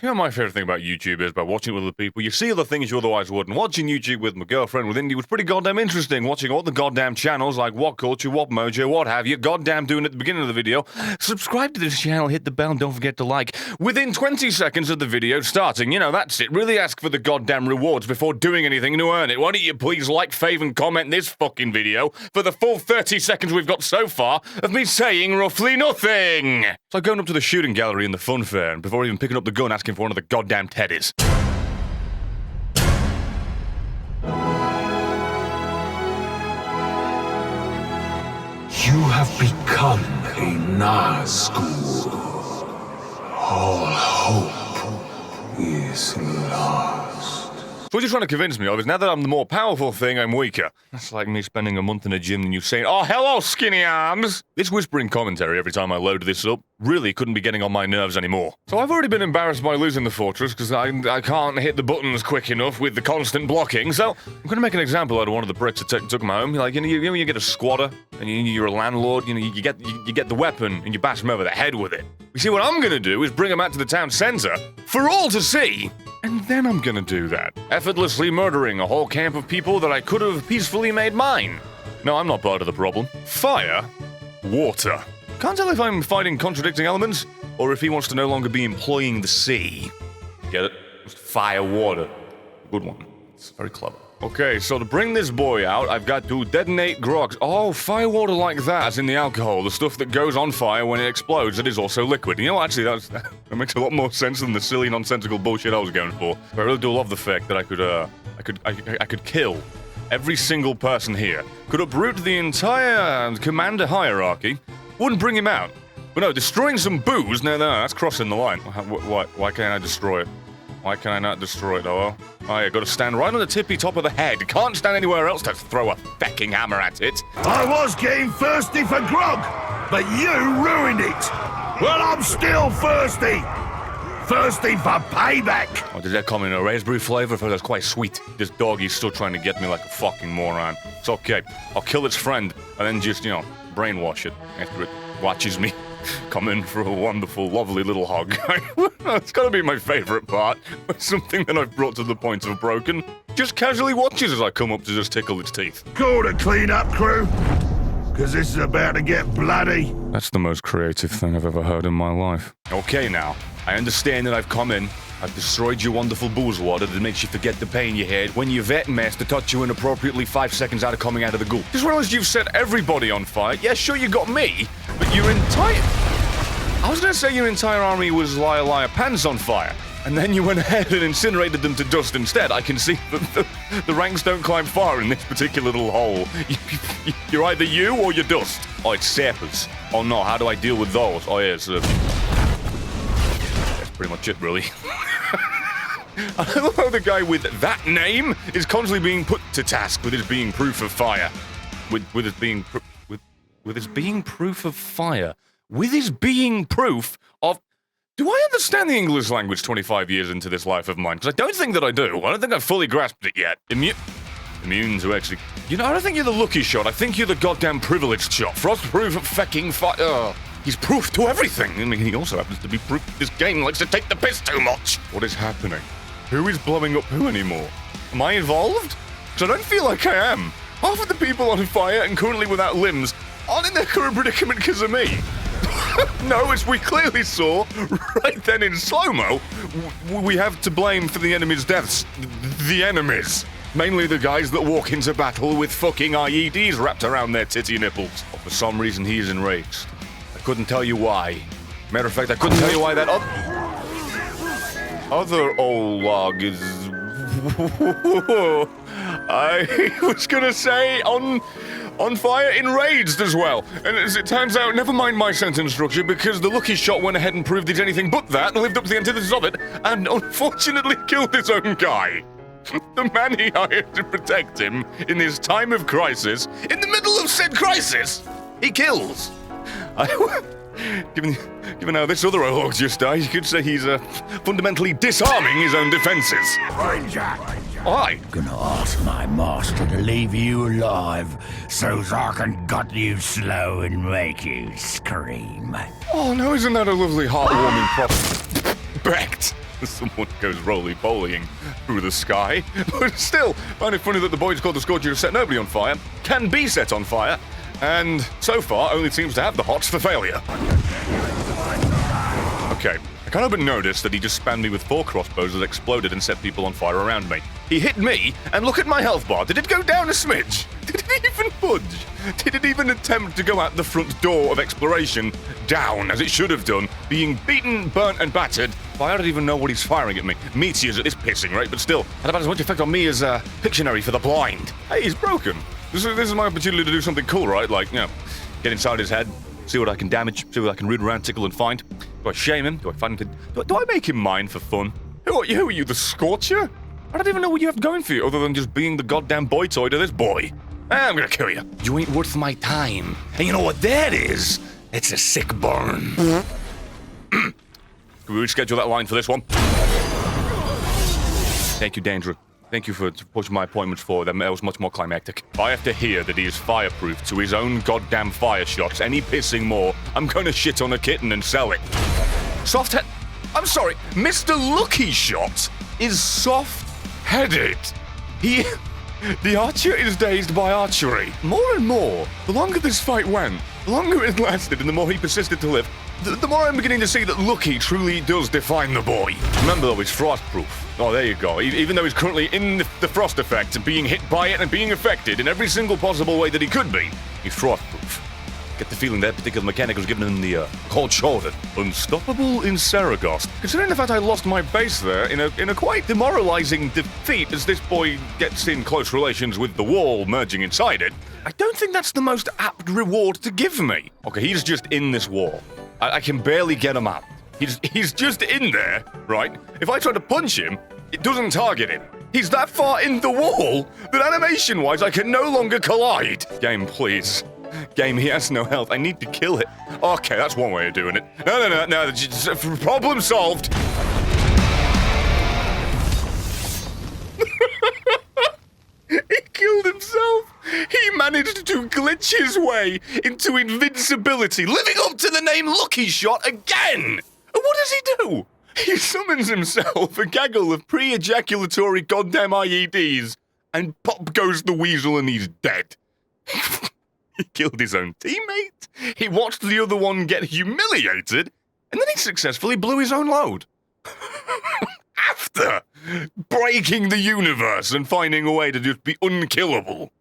You know, my favorite thing about YouTube is by watching it with other people, you see other things you otherwise wouldn't. Watching YouTube with my girlfriend with Indy was pretty goddamn interesting. Watching all the goddamn channels like What Culture, What Mojo, what have you, goddamn doing at the beginning of the video. Subscribe to this channel, hit the bell, and don't forget to like. Within 20 seconds of the video starting, you know, that's it. Really ask for the goddamn rewards before doing anything to earn it. Why don't you please like, fave, and comment this fucking video for the full 30 seconds we've got so far of me saying roughly nothing. It's like going up to the shooting gallery in the Funfair and before even picking up the gun asking for one of the goddamn teddies. You have become a Nazgul. All hope is lost. So what are you trying to convince me of is now that I'm the more powerful thing, I'm weaker. That's like me spending a month in a gym and you saying, "Oh, hello, skinny arms." This whispering commentary every time I load this up really couldn't be getting on my nerves anymore. So I've already been embarrassed by losing the fortress because I can't hit the buttons quick enough with the constant blocking. So I'm going to make an example out of one of the bricks that took him home. Like, you get a squatter and you're a landlord, you get the weapon and you bash him over the head with it. You see, what I'm going to do is bring him out to the town centre for all to see. And then I'm gonna do that, effortlessly murdering a whole camp of people that I could have peacefully made mine. No, I'm not part of the problem. Fire, water. Can't tell if I'm fighting contradicting elements, or if he wants to no longer be employing the sea. Get it? Just fire, water. Good one. It's very clever. Okay, so to bring this boy out, I've got to detonate grogs. Oh, fire water like that, as in the alcohol, the stuff that goes on fire when it explodes, that is also liquid. You know, actually, that makes a lot more sense than the silly, nonsensical bullshit I was going for. But I really do love the fact that I could kill every single person here. Could uproot the entire commander hierarchy. Wouldn't bring him out. But no, destroying some booze, no, that's crossing the line. Why can't I destroy it? Why can I not destroy it, oh? Oh, yeah, gotta stand right on the tippy top of the head. Can't stand anywhere else to throw a fecking hammer at it. I was getting thirsty for grog, but you ruined it. Well, I'm still thirsty. Thirsty for payback. Oh, did that come in a raspberry flavor? I thought that's quite sweet. This doggy's still trying to get me like a fucking moron. It's okay. I'll kill its friend and then just, brainwash it after it watches me come in for a wonderful, lovely little hug. It's gotta be my favorite part. Something that I've brought to the point of broken. Just casually watches as I come up to just tickle its teeth. Call the clean-up crew, because this is about to get bloody. That's the most creative thing I've ever heard in my life. Okay now, I understand that I've come in, I've destroyed your wonderful booze water that makes you forget the pain you had when your vet master touched you inappropriately 5 seconds out of coming out of the ghoul. Just realized you've set everybody on fire. Yeah, sure, you got me, but your entire... I was gonna say your entire army was liar pants on fire, and then you went ahead and incinerated them to dust instead. I can see that the ranks don't climb far in this particular little hole. You're either you or you're dust. Oh, it's sappers. Oh no, how do I deal with those? Oh yeah, it's that's pretty much it, really. I love how the guy with that name is constantly being put to task with his being proof of fire. With his being proof of fire. With his being proof of... Do I understand the English language 25 years into this life of mine? Because I don't think that I do. I don't think I've fully grasped it yet. Immune to actually... I don't think you're the lucky shot. I think you're the goddamn privileged shot. Frostproof of fecking fire... He's proof to everything. I mean, he also happens to be proof this game likes to take the piss too much. What is happening? Who is blowing up who anymore? Am I involved? Because I don't feel like I am. Half of the people on fire and currently without limbs aren't in their current predicament because of me. No, as we clearly saw right then in slow-mo, we have to blame for the enemy's deaths. The enemies. Mainly the guys that walk into battle with fucking IEDs wrapped around their titty nipples. For some reason, he is enraged. I couldn't tell you why. Matter of fact, I couldn't tell you why that other old log is... I was gonna say on fire, enraged as well. And as it turns out, never mind my sentence structure, because the lucky shot went ahead and proved he's anything but that, and lived up to the antithesis of it, and unfortunately killed his own guy. The man he hired to protect him in his time of crisis, in the middle of said crisis, he kills. Given how this other old just died, you could say he's fundamentally disarming his own defenses. Ranger! Aye. Gonna ask my master to leave you alive, so I can gut you slow and make you scream. Oh no, isn't that a lovely heartwarming prospect? Someone goes roly-polying through the sky. But still, I find it funny that the boys called the Scorcher to set nobody on fire, can be set on fire, and so far only seems to have the hots for failure. Okay, I can't help but notice that he just spammed me with 4 crossbows that exploded and set people on fire around me. He hit me, and look at my health bar. Did it go down a smidge? Did it even budge? Did it even attempt to go out the front door of exploration down, as it should have done, being beaten, burnt, and battered? I don't even know what he's firing at me. Meteors at this pissing rate, but still, had about as much effect on me as Pictionary for the blind. Hey, he's broken. This is my opportunity to do something cool, right? Like, you know, get inside his head, see what I can damage, see what I can root around, tickle, and find. Do I shame him? Do I find him? Do I make him mine for fun? Who are you? Are you the Scorcher? I don't even know what you have going for you, other than just being the goddamn boy toy to this boy. I'm gonna kill you. You ain't worth my time. And you know what that is? It's a sick burn. Can we reschedule that line for this one? Thank you, Danger. Thank you for pushing my appointments forward. That was much more climactic. If I have to hear that he is fireproof to his own goddamn fire shots, any pissing more, I'm gonna shit on a kitten and sell it. Soft-head... I'm sorry, Mr. Lucky Shot is soft-headed. The archer is dazed by archery. More and more, the longer this fight went, the longer it lasted and the more he persisted to live, the more I'm beginning to see that Lucky truly does define the boy. Remember though, he's frostproof. Oh, there you go. Even though he's currently in the frost effect and being hit by it and being affected in every single possible way that he could be, he's frostproof. Get the feeling that particular mechanic was giving him the cold shoulder. Unstoppable in Saragost. Considering the fact I lost my base there in a quite demoralizing defeat as this boy gets in close relations with the wall merging inside it, I don't think that's the most apt reward to give me. Okay, he's just in this wall. I can barely get him out. He's just in there, right? If I try to punch him, it doesn't target him. He's that far in the wall that animation-wise I can no longer collide. Game, please. Game, he has no health. I need to kill it. Okay, that's one way of doing it. No. Problem solved. He killed himself. He managed to glitch his way into invincibility, living up to the name Lucky Shot again. And what does he do? He summons himself a gaggle of pre-ejaculatory goddamn IEDs, and pop goes the weasel and he's dead. He killed his own teammate, he watched the other one get humiliated, and then he successfully blew his own load. After breaking the universe and finding a way to just be unkillable.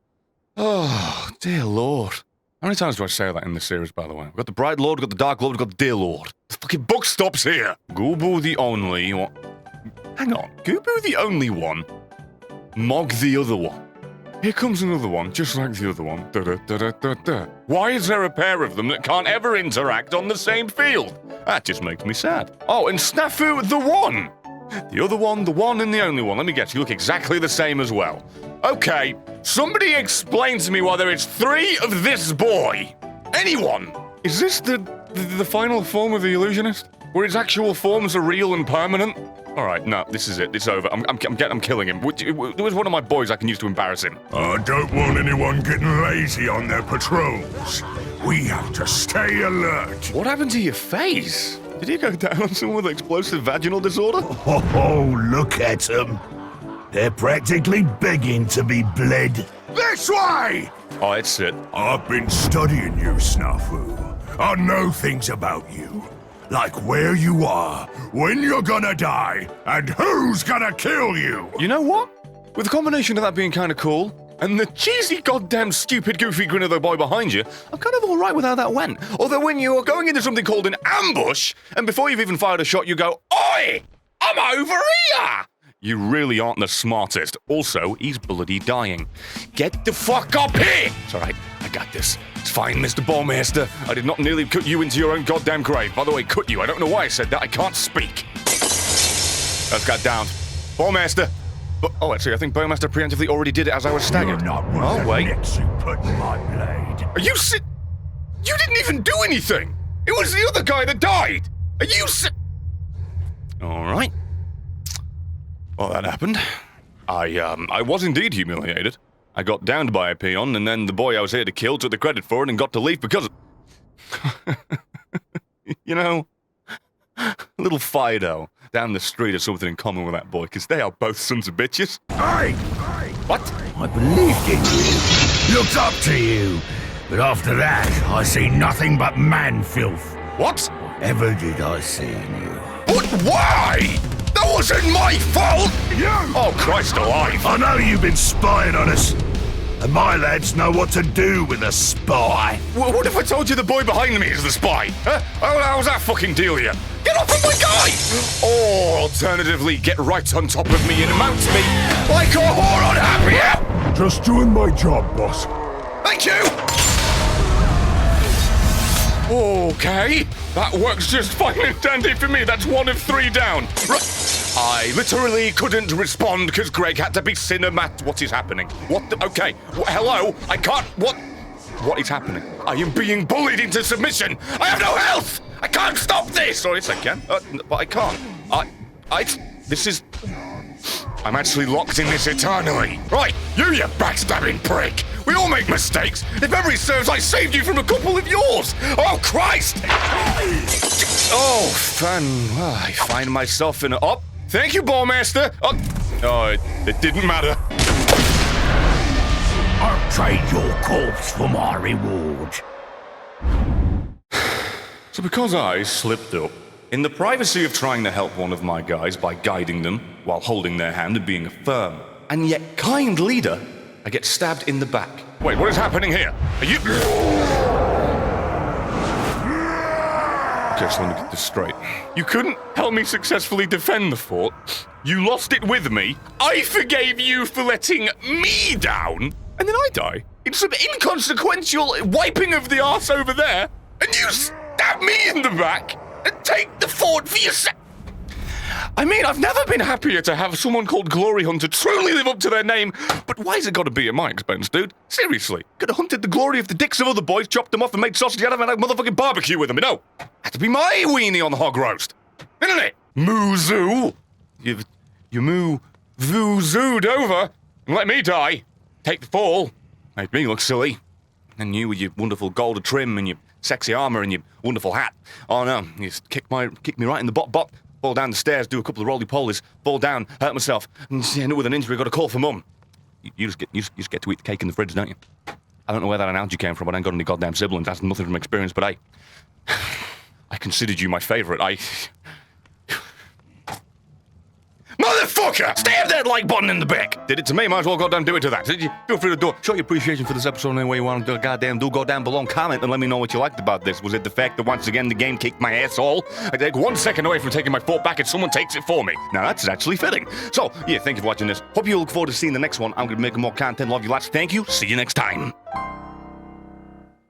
Oh, dear Lord. How many times do I say that in this series, by the way? We've got the Bright Lord, we've got the Dark Lord, we've got the Dear Lord. The fucking book stops here. Gubu the only one. Hang on. Gubu the only one. Mog the other one. Here comes another one, just like the other one. Da-da-da-da-da-da. Why is there a pair of them that can't ever interact on the same field? That just makes me sad. Oh, and Snafu the one. The other one, the one and the only one. Let me guess, you look exactly the same as well. Okay, somebody explain to me why there is 3 of this boy. Anyone? Is this the final form of the illusionist? Where his actual forms are real and permanent? All right, no, this is it. It's over. I'm killing him. There was one of my boys I can use to embarrass him. I don't want anyone getting lazy on their patrols. We have to stay alert. What happened to your face? Did he go down on someone with explosive vaginal disorder? Oh, look at them. They're practically begging to be bled. This way! Oh, it's it. I've been studying you, Snafu. I know things about you. Like where you are, when you're gonna die, and who's gonna kill you! You know what? With the combination of that being kind of cool, and the cheesy goddamn stupid goofy grin of the boy behind you, I'm kind of alright with how that went. Although when you're going into something called an ambush, and before you've even fired a shot you go, Oi! I'm over here! You really aren't the smartest. Also, he's bloody dying. Get the fuck up here! It's alright, I got this. It's fine, Mr. Ballmaster. I did not nearly cut you into your own goddamn grave. By the way, cut you. I don't know why I said that. I can't speak. That's got down. Ballmaster. But, oh, actually, I think Ballmaster preemptively already did it as I was staggered. You're not worth the nicks you put in my blade. Are you You didn't even do anything! It was the other guy that died! Are you Alright. Well, that happened. I was indeed humiliated. I got downed by a peon, and then the boy I was here to kill took the credit for it and got to leave because of... You know... little Fido down the street has something in common with that boy, because they are both sons of bitches. Hey! What? I believed in you. Looked up to you. But after that, I see nothing but man filth. What? Ever did I see in you? But why? That wasn't my fault! You! Oh, Christ alive! I know you've been spying on us. And my lads know what to do with a spy. What if I told you the boy behind me is the spy? Huh? How's that fucking deal here? Get off of my guy! Or alternatively, get right on top of me and mount me like a whore on happy hour! Just doing my job, boss. Thank you! Okay, that works just fine and dandy for me. That's 1 of 3 down. I literally couldn't respond because Greg had to be cinematic. What is happening? What the? Okay, hello? I can't. What is happening? I am being bullied into submission. I have no health. I can't stop this. Or yes, I can, but I can't. This is. I'm actually locked in this eternally. Right, you backstabbing prick. We all make mistakes. If memory serves, I saved you from a couple of yours. Oh, Christ! Oh, fun. Well, I find myself in a... Oh, thank you, Ballmaster. Oh, it didn't matter. I'll trade your corpse for my reward. So because I slipped up, in the privacy of trying to help one of my guys by guiding them while holding their hand and being a firm and yet kind leader, I get stabbed in the back. Wait, what is happening here? Are you... Okay, so let me get this straight. You couldn't help me successfully defend the fort. You lost it with me. I forgave you for letting me down. And then I die in some inconsequential wiping of the arse over there. And you stab me in the back and take the fort for yourself. I mean, I've never been happier to have someone called Glory Hunter truly live up to their name, but why's it got to be at my expense, dude? Seriously, could have hunted the glory of the dicks of other boys, chopped them off and made sausage out of them and had a motherfucking barbecue with them, you know? Had to be my weenie on the hog roast, isn't it? Moo-zoo. You moo-voo-zooed over and let me die. Take the fall. Made me look silly. And you with your wonderful gold trim and your sexy armor and your wonderful hat. Oh no, you just kicked me right in the bop. Fall down the stairs, do a couple of roly-polies, fall down, hurt myself, and end up with an injury, got a call from Mum. You just get to eat the cake in the fridge, don't you? I don't know where that analogy came from, but I ain't got any goddamn siblings. That's nothing from experience, but I considered you my favourite. Motherfucker! Stab that like button in the back! Did it to me, might as well goddamn do it to that. Did you? Feel free to show your appreciation for this episode any way you want to goddamn do. Go down below and comment and let me know what you liked about this. Was it the fact that once again the game kicked my asshole? I take 1 second away from taking my fort back and someone takes it for me. Now that's actually fitting. So, yeah, thank you for watching this. Hope you look forward to seeing the next one. I'm gonna make more content. Love you lots. Thank you. See you next time.